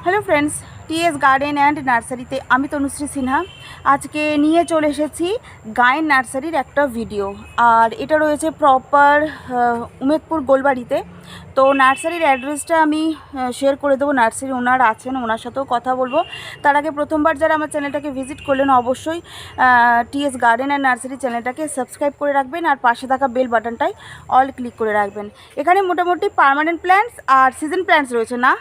Hello friends, TS garden and নার্সারিতে আমি তনুশ্রী সিনহা আজকে নিয়ে চলে এসেছি গায়েন নার্সারির একটা ভিডিও। আর এটা রয়েছে প্রপার উমেদপুর গোলবাড়িতে। তো নার্সারির অ্যাড্রেসটা আমি শেয়ার করে দেবো। নার্সারি ওনার আছেন, ওনার সাথেও কথা বলবো। তার আগে প্রথমবার যারা আমার চ্যানেলটাকে ভিজিট করলেন অবশ্যই টিএস গার্ডেন অ্যান্ড নার্সারি চ্যানেলটাকে সাবস্ক্রাইব করে রাখবেন আর পাশে থাকা বেল বাটনটাই অল ক্লিক করে রাখবেন। এখানে মোটামুটি পার্মানেন্ট প্ল্যান্টস আর সিজন প্ল্যান্টস রয়েছে না?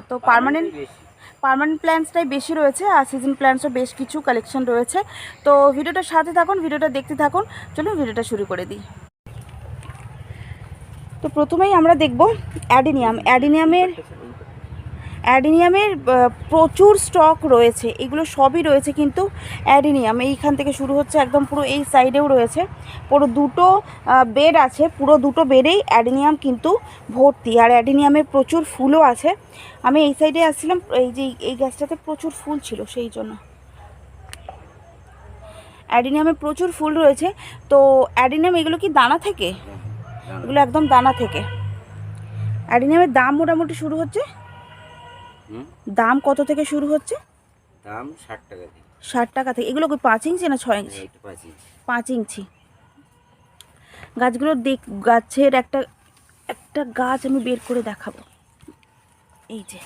তো পার্মানেন্ট প্ল্যান্টসটাই বেশি রয়েছে আর সিজন প্ল্যান্টসও বেশ কিছু কালেকশন রয়েছে। তো ভিডিওটার সাথে থাকুন, ভিডিওটা দেখতে থাকুন। চলুন ভিডিওটা শুরু করে দিই। তো প্রথমেই আমরা দেখব অ্যাডেনিয়ামের প্রচুর স্টক রয়েছে। এগুলো সবই রয়েছে, কিন্তু অ্যাডেনিয়াম এইখান থেকে শুরু হচ্ছে, একদম পুরো এই সাইডেও রয়েছে। পুরো দুটো বেড আছে, পুরো দুটো বেডেই অ্যাডেনিয়াম কিন্তু ভর্তি। আর অ্যাডেনিয়ামে প্রচুর ফুলও আছে। আমি এই সাইডে আসছিলাম, এই যে এই গাছটাতে প্রচুর ফুল ছিল, সেই জন্য। অ্যাডেনিয়ামে প্রচুর ফুল রয়েছে। তো অ্যাডেনিয়াম এগুলো কি দানা থেকে? এগুলো একদম দানা থেকে। অ্যাডেনিয়ামের দাম মোটামুটি শুরু হচ্ছে, দাম কত থেকে শুরু হচ্ছে? দাম 60 টাকা থেকে। 60 টাকা থেকে। এগুলো কি 5 ইঞ্চি না 6 ইঞ্চি? 5 ইঞ্চি। গাছগুলো গাছের একটা গাছ আমি বের করে দেখাবো। এই যে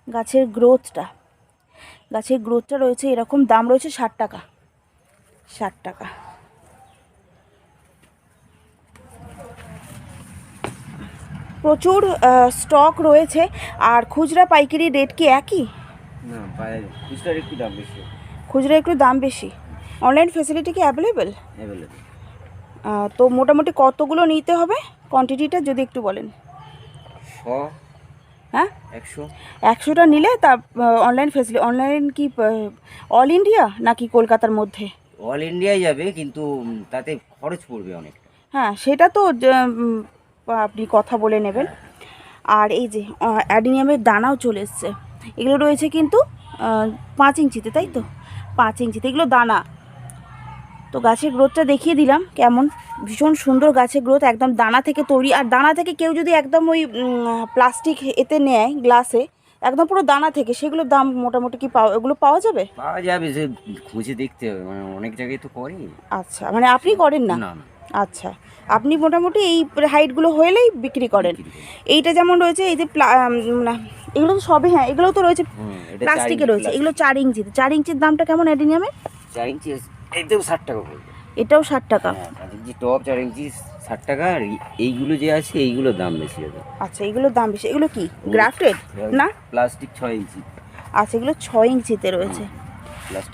গাছের গ্রোথটা রয়েছে এরকম। দাম রয়েছে 60 টাকা। 60 টাকা। প্রচুর স্টক রয়েছে। আর খুচরা পাইকারি রেট কি একই? না, খুচরার একটু দাম বেশি। খুচরা একটু দাম বেশি। অনলাইন ফ্যাসিলিটি কি অ্যাভেলেবেল? তো মোটামুটি কতগুলো নিতে হবে, কোয়ান্টিটিটা যদি একটু বলেন। 100। হ্যাঁ, 100টা নিলে তার অনলাইন ফ্যাসিলিটি। অনলাইন কি অল ইন্ডিয়া নাকি কলকাতার মধ্যে? অল ইন্ডিয়ায় যাবে, কিন্তু তাতে খরচ পড়বে অনেক। হ্যাঁ, সেটা তো আপনি কথা বলে নেবেন। আর এই যে অ্যাডেনিয়ামের দানাও চলে এসছে। এগুলো রয়েছে কিন্তু 5 ইঞ্চিতে, তাই তো? 5 ইঞ্চিতে এগুলো দানা। তো গাছের গ্রোথটা দেখিয়ে দিলাম কেমন। ভীষণ সুন্দর গাছের গ্রোথ, একদম দানা থেকে তৈরি। আর দানা থেকে কেউ যদি একদম ওই প্লাস্টিক এতে নেয়, গ্লাসে, একদম পুরো দানা থেকে, সেগুলোর দাম মোটামুটি কি ওগুলো পাওয়া যাবে? সে খুঁজে দেখতে হবে, মানে অনেক জায়গায় তো করে। আচ্ছা, মানে আপনি করেন না? আচ্ছা, আপনি মোটামুটি এই হাইটগুলো হলেই বিক্রি করেন। এইটা যেমন রয়েছে, এই যে এগুলো তো সবই, হ্যাঁ এগুলো তো রয়েছে প্লাস্টিকে রয়েছে। এগুলো 4 ইঞ্চিতে। 4 ইঞ্চির দামটা কেমন অ্যাডেনিয়ামের? 4 ইঞ্চি এটাও 60 টাকা পড়বে। এটাও 60 টাকা। যে টপ 4 ইঞ্চি 60 টাকা। আর এইগুলো যে আছে এইগুলোর দাম বেশি হবে। আচ্ছা, এগুলোর দাম বেশি। এগুলো কি গ্রাফটেড না? প্লাস্টিক 6 ইঞ্চি। আচ্ছা, এগুলো 6 ইঞ্চিতে রয়েছে।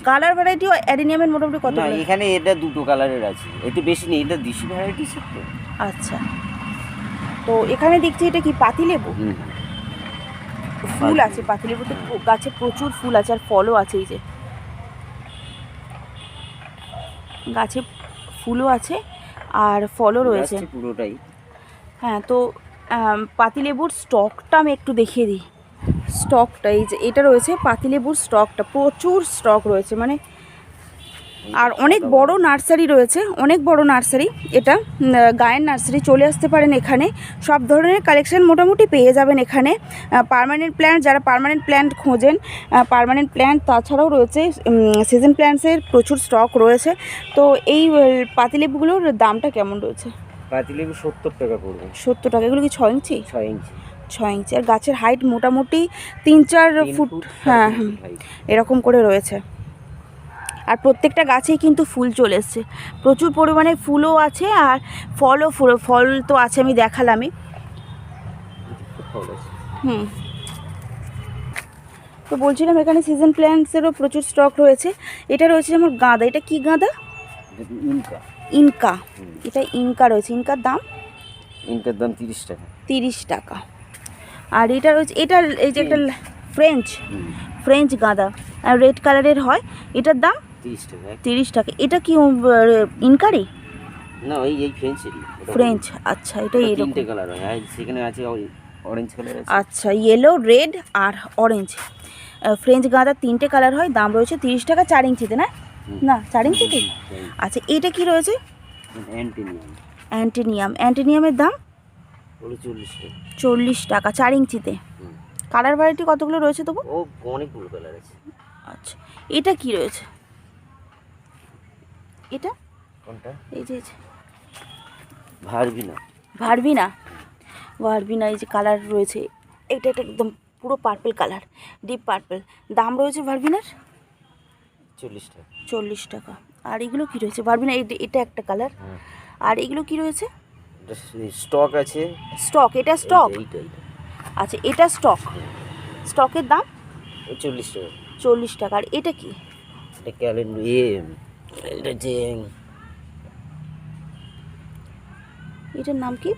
কালার ভ্যারাইটিও অ্যাডেনিয়ামের মোটামুটি কত? না, এখানে এটা দুটো কালারের আছে, একটু বেশি নেই। এটা দেশি ভ্যারাইটি তো। আচ্ছা, তো এখানে দেখছি এটা কি পাতিলেবু? ফুল আছে পাতিলেবুতে, গাছে প্রচুর ফুল আছে আর ফলও আছে। এই যে গাছে ফুলও আছে আর ফলও রয়েছে পুরোটাই। হ্যাঁ, তো পাতিলেবুর স্টকটা আমি একটু দেখিয়ে দিই। স্টকটা এই যে এটা রয়েছে, পাতিলেবুর স্টকটা প্রচুর স্টক রয়েছে, মানে। আর অনেক বড় নার্সারি রয়েছে, অনেক বড় নার্সারি এটা। গায়েন নার্সারি, চলে আসতে পারেন এখানে। সব ধরনের কালেকশন মোটামুটি পেয়ে যাবেন এখানে। পার্মানেন্ট প্ল্যান্ট, যারা পার্মানেন্ট প্ল্যান্ট খোঁজেন, পার্মানেন্ট প্ল্যান্ট, তাছাড়াও রয়েছে সিজন প্ল্যান্টসের প্রচুর স্টক রয়েছে। তো এই পাতিলেবুগুলোর দামটা কেমন রয়েছে? পাতিলেবু 70 টাকা পড়বে। 70 টাকা। এগুলো কি 6 ইঞ্চি? 6 ইঞ্চি। 6 ইঞ্চি। আর গাছের হাইট মোটামুটি 3-4 ফুট, হ্যাঁ এরকম করে রয়েছে। আর প্রত্যেকটা গাছেই কিন্তু ফুল চলে এসছে, প্রচুর পরিমাণে ফুলও আছে আর ফল তো আছে, আমি দেখালামই। তো বলছিলাম এখানে সিজন প্ল্যান্টসেরও প্রচুর স্টক রয়েছে। এটা রয়েছে যেমন গাঁদা। এটা কি গাঁদা? ইনকা। এটা ইনকা রয়েছে। ইনকার দাম 30 টাকা। 30 টাকা। আর এটা রয়েছে, এটা এই যে একটা ফ্রেঞ্চ গাঁদা, রেড কালারের হয়। এটার দাম 30 টাকা। এটা কি ইনকারি? না, এই ফ্রেঞ্চ। আচ্ছা, এটা এই তিনটে কালার হয়। আর সেখানে আছে অরেঞ্জ কালার আছে। আচ্ছা, ইয়েলো, রেড আর অরেঞ্জ। ফ্রেঞ্চ গাঁদা 3টে কালার হয়। দাম রয়েছে 30 টাকা। 4 ইঞ্চিতে না? না, 4 ইঞ্চিতে। আচ্ছা, এটা কি রয়েছে? অ্যান্টিনিয়ামের দাম 40 টাকা। 40 টাকা। 4 ইঞ্চিতে। কালার ভ্যারাইটি কতগুলো রয়েছে তবু? ও অনেকগুলো কালার আছে। আচ্ছা, এটা কি রয়েছে? এটা কোনটা? এই যে ভার্বিনা। ভার্বিনা, ভার্বিনা এই যে কালার রয়েছে, এটা একদম পুরো পার্পল কালার, ডিপ পার্পল। দাম রয়েছে ভার্বিনার 40 টাকা। 40 টাকা। আর এগুলো কি রয়েছে? ভার্বিনা এটা একটা কালার। আর এগুলো কি রয়েছে? স্টক আছে। স্টক, এটা স্টক। এইটা আচ্ছা, এটা স্টক। স্টকের দাম 40 টাকা। 40 টাকা। আর এটা কি? এটা ক্যালেন্ডার, এটা যে এটার নাম কি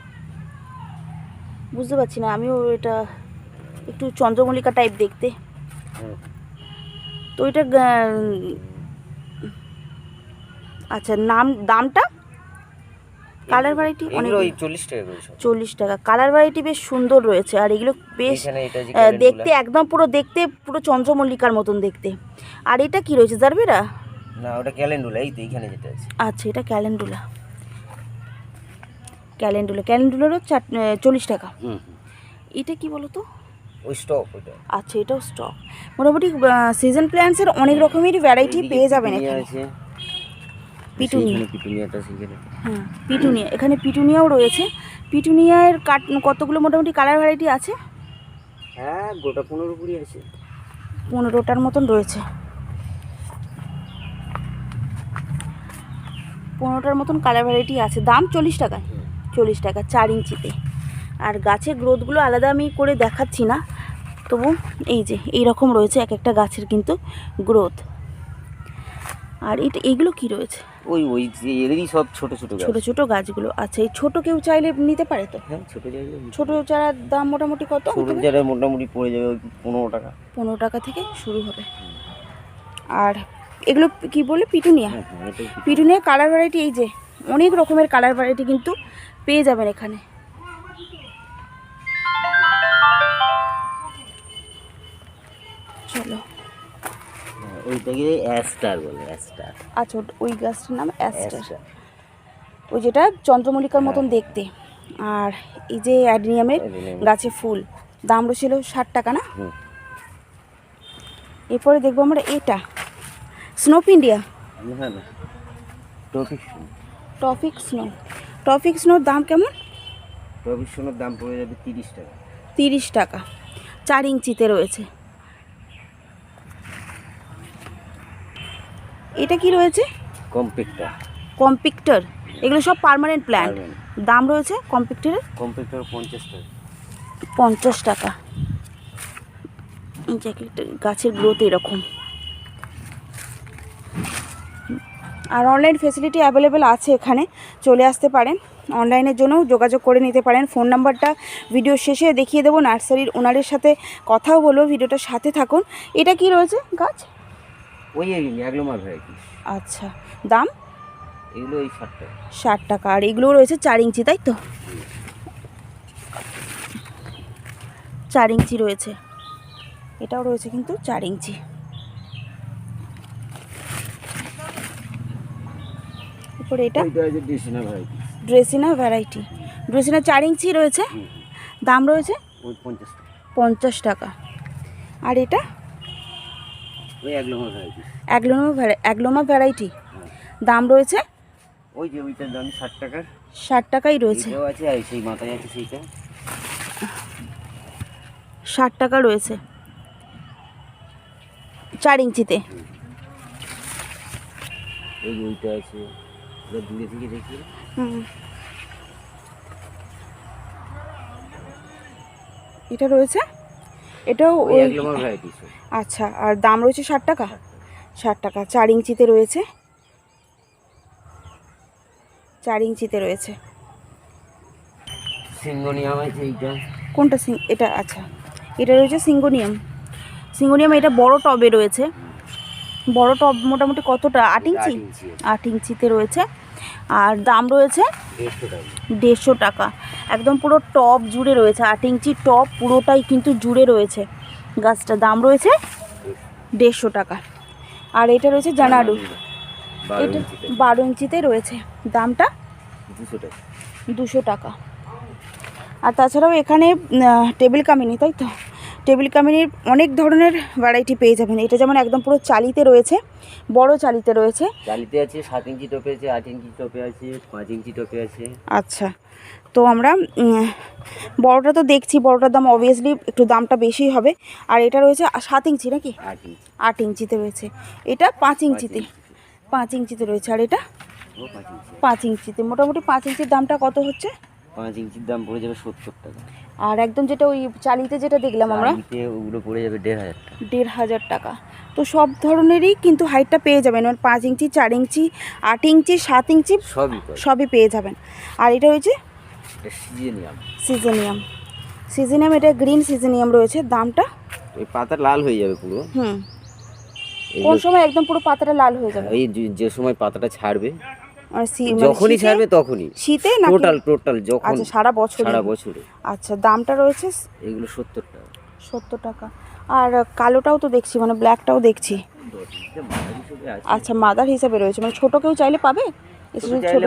বুঝতে পারছি না আমিও, এটা একটু চন্দ্রমল্লিকা টাইপ দেখতে। তো এটা আচ্ছা, দামটা? কালার ভ্যারাইটি অনেক। 40 টাকা করে। 40 টাকা। কালার ভ্যারাইটি বেশ সুন্দর রয়েছে। আর এগুলো বেশ দেখতে একদম পুরো চন্দ্রমল্লিকার মতন দেখতে। আর এটা কি রয়েছে? জারবেরা না, ওটা ক্যালেন্ডুলা। এই তো এখানে যেটা আছে। আচ্ছা, এটা ক্যালেন্ডুলা। ক্যালেন্ডুলারও 40 টাকা। এটা কি বলো তো? ওই স্টক ওটা। আচ্ছা, এটাও স্টক। মোটামুটি সিজন প্ল্যান্টসের অনেক রকমেরই ভ্যারাইটি পেয়ে যাবেন এখানে। পিটুনিয়াটা সেখানে। হ্যাঁ, পিটুনিয়া, এখানে পিটুনিয়াও রয়েছে। পিটুনিয়ার কতগুলো মোটামুটি কালার ভ্যারাইটি আছে? হ্যাঁ, গোটা 15 কুড়ি আছে। 15টার মতন রয়েছে। 15টার মতন কালার ভ্যারাইটি আছে। দাম 40 টাকা। 40 টাকা 4 ইঞ্চিতে। আর গাছের গ্রোথগুলো আলাদা আমি করে দেখাচ্ছি না, তবু এই যে এইরকম রয়েছে এক একটা গাছের কিন্তু গ্রোথ। আর এইগুলো কি রয়েছে? ওই এদেরই সব ছোট ছোট গাছগুলো। আচ্ছা, এই ছোট কেউ চাইলে নিতে পারে তো? হ্যাঁ, ছোট চারার দাম মোটামুটি কত? ছোট চারা মোটামুটি পড়ে যাবে 15 টাকা। 15 টাকা থেকে শুরু হবে। আর এগুলো কি বলে? পিটুনিয়া। পিটুনিয়া কালার ভ্যারাইটি এই যে অনেক রকমের কালার ভ্যারাইটি কিন্তু পেয়ে যাবেন এখানে। চলো, ওইটাকে অ্যাস্টার বলে। অ্যাস্টার। আচ্ছা, ওই গাছটার নাম অ্যাস্টার। ওই যেটা চন্দ্রমল্লিকার মতন দেখতে। আর এই যে অ্যাডেনিয়ামের গাছে ফুল, দাম ছিল 60 টাকা না? এরপরে দেখবো আমরা এটা স্নোপ ইন্ডিয়া। না, টপিক স্নোর দাম কেমন? টপিক স্নোর দাম পড়ে যাবে 30 টাকা। 30 টাকা। 4 ইঞ্চিতে রয়েছে। এটা কি রয়েছে? কম্পিক্টর। এগুলো সব পার্মানেন্ট প্ল্যান্ট। দাম রয়েছে কম্পিক্টর 50 টাকা। 50 টাকা। গাছের গ্রোথ এরকম। আর অনলাইন ফেসিলিটি অ্যাভেলেবেল আছে এখানে, চলে আসতে পারেন। অনলাইনের জন্যও যোগাযোগ করে নিতে পারেন। ফোন নাম্বারটা ভিডিও শেষে দেখিয়ে দেবো। নার্সারির ওনারের সাথে কথাও বলবো, ভিডিওটার সাথে থাকুন। এটা কি রয়েছে গাছ? ওই অ্যাগ্লোমার ভ্যারাইটি। আচ্ছা, দাম? এগুলো 60 টাকা। আর এগুলোও রয়েছে 4 ইঞ্চি, তাই তো? 4 ইঞ্চি রয়েছে। এটাও রয়েছে কিন্তু 4 ইঞ্চি। এরপরে এটা ড্রেসিনা ভ্যারাইটি। ড্রেসিনা 4 ইঞ্চি রয়েছে। দাম রয়েছে 50 টাকা। আর এটা অ্যাগ্লোমা ভ্যারাইটি। দাম রয়েছে ওই যে ওইটার দাম 60 টাকা। 60 টাকাই রয়েছে। এটাও আছে, আর সেই মাথায় আছে সেইটা 60 টাকা রয়েছে 4 ইঞ্চিতে। এই যে ওইটা আছে, এটা দূরে থেকে দেখি। এটা রয়েছে, এটাও ওই অ্যাগ্লোমার ভ্যারাইটি। আচ্ছা, আর দাম রয়েছে 60 টাকা। 60 টাকা 4 ইঞ্চিতে রয়েছে। 4 ইঞ্চিতে রয়েছে। সিঙ্গোনিয়াম আছে এইটা। কোনটা? এটা। আচ্ছা, এটা রয়েছে সিঙ্গোনিয়াম। এটা বড় টবে রয়েছে। বড় টব মোটামুটি কতটা? 8 ইঞ্চি। 8 ইঞ্চিতে রয়েছে। আর দাম রয়েছে 150 টাকা। একদম পুরো টব জুড়ে রয়েছে। 8 ইঞ্চি টব পুরোটাই কিন্তু জুড়ে রয়েছে গাছটা। দাম রয়েছে 150 টাকা। আর এটা রয়েছে জানাডু। এটা 12 ইঞ্চিতে রয়েছে। দামটা 200 টাকা। আর তাছাড়াও এখানে টেবিল কামিনি, তাই তো? টেবিল কামিনির অনেক ধরনের ভ্যারাইটি পেয়ে যাবেন। এটা যেমন একদম পুরো চালিতে রয়েছে, বড় চালিতে রয়েছে। চালিতে আছে 7 ইঞ্চি টোপে আছে, 8 ইঞ্চি টোপে আছে, 5 ইঞ্চি টোপে আছে। আচ্ছা, তো আমরা বড়টা তো দেখছি, বড়টার দাম অবভিয়াসলি একটু দামটা বেশি হবে। আর এটা রয়েছে 7 ইঞ্চি নাকি? 8 ইঞ্চি। 8 ইঞ্চিতে রয়েছে। এটা 5 ইঞ্চিতে, 5 ইঞ্চিতে রয়েছে। আর এটা 5 ইঞ্চিতে। মোটামুটি 5 ইঞ্চির দামটা কত হচ্ছে? 5 ইঞ্চির দাম পড়ে যাবে 70 টাকা। আর একদম যেটা ওই চালিতে যেটা দেখলাম আমরা, ওগুলো পড়ে যাবে 1,500 টাকা। 1,500 টাকা। তো সব ধরনেরই কিন্তু হাইটটা পেয়ে যাবেন, মানে 5 ইঞ্চি, 4 ইঞ্চি, 8 ইঞ্চি, 7 ইঞ্চি সবই পেয়ে যাবেন। আর এটা হয়েছে সিজেনিয়াম, এটা গ্রিন সিজেনিয়াম রয়েছে। দামটা এই পাতা লাল হয়ে যাবে পুরো। কোন সময় একদম পুরো পাতাটা লাল হয়ে যাবে? এই যে সময় পাতাটা ছাড়বে, মানে যখনই ছাড়বে তখনই। শীতে না টোটাল যখন? আচ্ছা, সারা বছরে। আচ্ছা, দামটা রয়েছে এগুলো 70 টাকা। 70 টাকা। আর কালোটাও তো দেখছি, মানে ব্ল্যাকটাও দেখছি। আচ্ছা, মাদার হিসাবে রয়েছে, মানে ছোট কেউ চাইলে পাবে?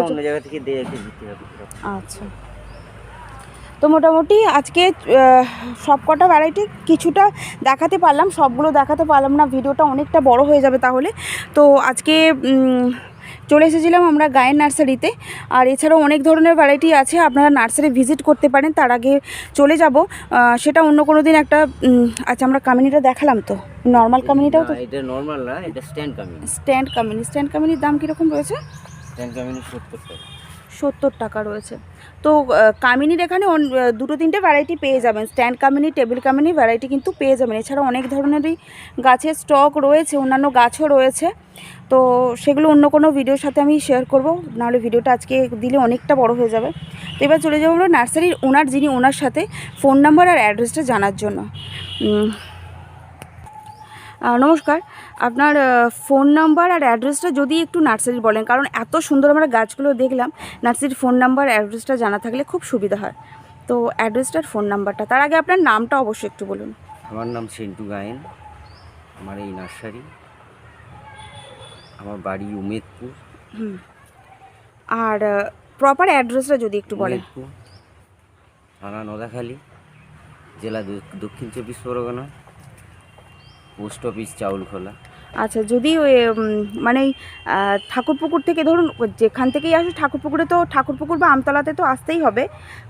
অন্য জায়গা থেকে দেখে দিতে হবে। আচ্ছা, তো মোটামুটি আজকে সব কটা ভ্যারাইটি কিছুটা দেখাতে পারলাম, সবগুলো দেখাতে পারলাম না, ভিডিওটা অনেকটা বড় হয়ে যাবে তাহলে। তো আজকে চলে এসেছিলাম আমরা গায়েন নার্সারিতে। আর এছাড়াও অনেক ধরনের ভ্যারাইটি আছে, আপনারা নার্সারি ভিজিট করতে পারেন। তার আগে চলে যাব সেটা অন্য কোনো দিন একটা। আচ্ছা, আমরা কামিনিটা দেখালাম তো, নর্মাল কামিনিটাও তো। এটা নর্মাল না, এটা স্ট্যান্ড কামিনির দাম কীরকম রয়েছে? স্ট্যান্ড কামিনি 70 টাকা। 70 টাকা রয়েছে। তো কামিনির এখানে 2-3টে ভ্যারাইটি পেয়ে যাবেন। Stand Kaminey, table Kaminey variety কিন্তু পেয়ে যাবেন। এছাড়া অনেক ধরনেরই গাছের স্টক রয়েছে, অন্যান্য গাছও রয়েছে। তো সেগুলো অন্য কোনো ভিডিওর সাথে আমি শেয়ার করব, নাহলে ভিডিওটা আজকে দিলে অনেকটা বড় হয়ে যাবে। তো এবার চলে যাবো আমরা নার্সারির ওনার সাথে ফোন নাম্বার আর অ্যাড্রেসটা জানার জন্য। নমস্কার, আপনার ফোন নাম্বার আর অ্যাড্রেসটা যদি একটু নার্সারির বলেন, কারণ এত সুন্দর আমরা গাছগুলো দেখলাম, নার্সারির ফোন নাম্বার অ্যাড্রেসটা জানা থাকলে খুব সুবিধা হয়। তো অ্যাড্রেসটার ফোন নাম্বারটা, তার আগে আপনার নামটা অবশ্যই একটু বলুন। আমার নাম সিন্টু গায়েন, আমার এই নার্সারি, আমার বাড়ি উমেদপুর। আর প্রপার অ্যাড্রেসটা যদি একটু বলেন। থানা নদাখালী, জেলা দক্ষিণ 24 পরগনা, পোস্ট অফিস চাউলখোলা। আচ্ছা, যদি ওই মানে ঠাকুরপুকুর থেকে ধরুন, যেখান থেকেই আসে ঠাকুরপুকুরে, তো ঠাকুরপুকুর বা আমতলাতে তো আসতেই হবে।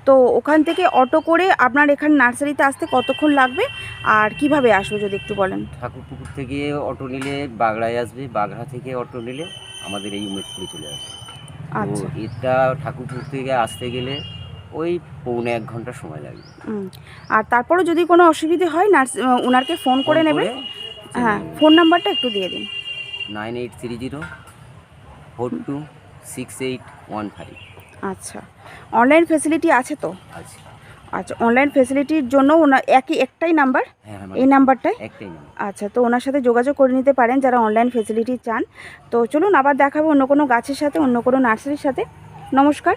তো ওখান থেকে অটো করে আপনার এখানে নার্সারিতে আসতে কতক্ষণ লাগবে আর কিভাবে আসবে যদি একটু বলেন। ঠাকুরপুকুর থেকে অটো নিলে বাগড়ায় আসবে, বাগড়া থেকে অটো নিলে আমাদের এই উমেদপুরে চলে আসবে। আচ্ছা, এটা ঠাকুরপুকুর থেকে আসতে গেলে ওই পৌনে 1 ঘন্টা সময় লাগবে। আর তারপরে যদি কোনো অসুবিধে হয় ওনারকে ফোন করে নেবেন। হ্যাঁ, ফোন নাম্বারটা একটু দিয়ে দিন। 9830426815। আচ্ছা, অনলাইন ফ্যাসিলিটি আছে তো? আচ্ছা, অনলাইন ফ্যাসিলিটির জন্য একটাই নাম্বার, এই নাম্বারটাই? একটাই নাম্বার। আচ্ছা, তো ওনার সাথে যোগাযোগ করে নিতে পারেন যারা অনলাইন ফ্যাসিলিটি চান। তো চলুন আবার দেখাবো অন্য কোনো গাছের সাথে, অন্য কোনো নার্সারির সাথে। নমস্কার।